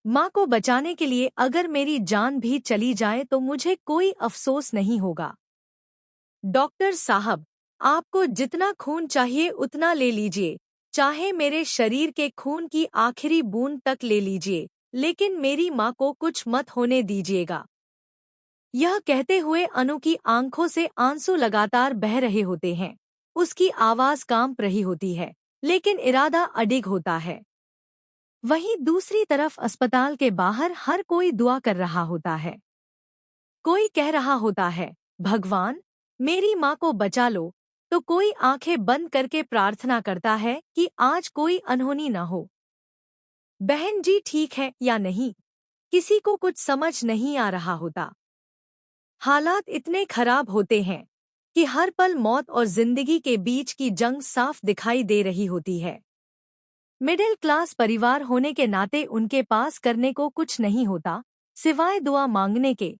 माँ को बचाने के लिए अगर मेरी जान भी चली जाए तो मुझे कोई अफसोस नहीं होगा। डॉक्टर साहब, आपको जितना खून चाहिए उतना ले लीजिए, चाहे मेरे शरीर के खून की आखिरी बूंद तक ले लीजिए, लेकिन मेरी माँ को कुछ मत होने दीजिएगा। यह कहते हुए अनु की आंखों से आंसू लगातार बह रहे होते हैं। उसकी आवाज कांप रही होती है, लेकिन इरादा अडिग होता है। वहीं दूसरी तरफ अस्पताल के बाहर हर कोई दुआ कर रहा होता है। कोई कह रहा होता है, भगवान, मेरी माँ को बचा लो, तो कोई आंखें बंद करके प्रार्थना करता है कि आज कोई अनहोनी न हो। बहन जी ठीक है या नहीं, किसी को कुछ समझ नहीं आ रहा होता। हालात इतने खराब होते हैं कि हर पल मौत और जिंदगी के बीच की जंग साफ दिखाई दे रही होती है। मिडिल क्लास परिवार होने के नाते उनके पास करने को कुछ नहीं होता सिवाय दुआ मांगने के।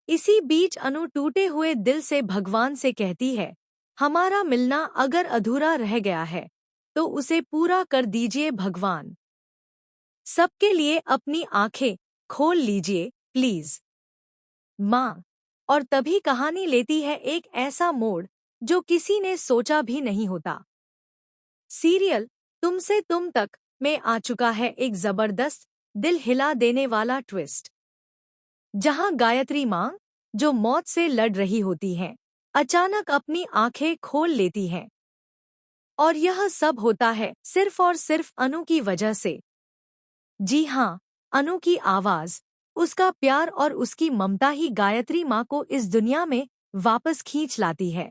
इसी बीच अनु टूटे हुए दिल से भगवान से कहती है, हमारा मिलना अगर अधूरा रह गया है तो उसे पूरा कर दीजिए भगवान। सबके लिए अपनी आंखें खोल लीजिए प्लीज। माँ। और तभी कहानी लेती है एक ऐसा मोड़ जो किसी ने सोचा भी नहीं होता। सीरियल तुमसे तुम तक में आ चुका है एक जबरदस्त, दिल हिला देने वाला ट्विस्ट, जहां गायत्री माँ, जो मौत से लड़ रही होती हैं, अचानक अपनी आंखें खोल लेती हैं। और यह सब होता है सिर्फ और सिर्फ अनु की वजह से। जी हाँ, अनु की आवाज, उसका प्यार और उसकी ममता ही गायत्री माँ को इस दुनिया में वापस खींच लाती है।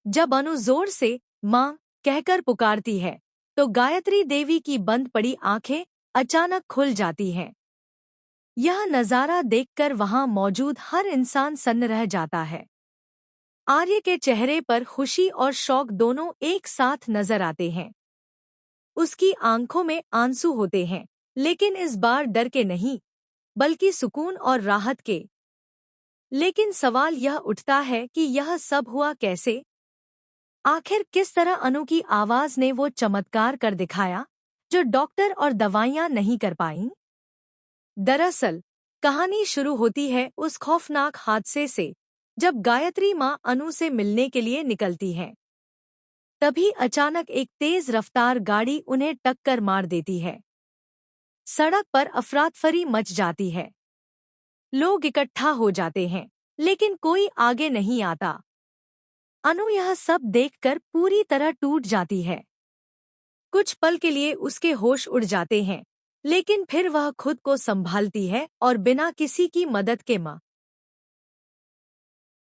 जब अनु जोर से माँ कहकर पुकारती है तो गायत्री देवी की बंद पड़ी आंखें अचानक खुल जाती हैं। यह नज़ारा देखकर वहां मौजूद हर इंसान सन्न रह जाता है। आर्य के चेहरे पर खुशी और शौक दोनों एक साथ नजर आते हैं। उसकी आंखों में आंसू होते हैं, लेकिन इस बार डर के नहीं, बल्कि सुकून और राहत के। लेकिन सवाल यह उठता है कि यह सब हुआ कैसे? आखिर किस तरह अनु की आवाज ने वो चमत्कार कर दिखाया जो डॉक्टर और दवाइयां नहीं कर पाईं? दरअसल कहानी शुरू होती है उस खौफनाक हादसे से जब गायत्री माँ अनु से मिलने के लिए निकलती हैं। तभी अचानक एक तेज रफ्तार गाड़ी उन्हें टक्कर मार देती है। सड़क पर अफरातफरी मच जाती है। लोग इकट्ठा हो जाते हैं, लेकिन कोई आगे नहीं आता। अनु यह सब देखकर पूरी तरह टूट जाती है। कुछ पल के लिए उसके होश उड़ जाते हैं, लेकिन फिर वह खुद को संभालती है और बिना किसी की मदद के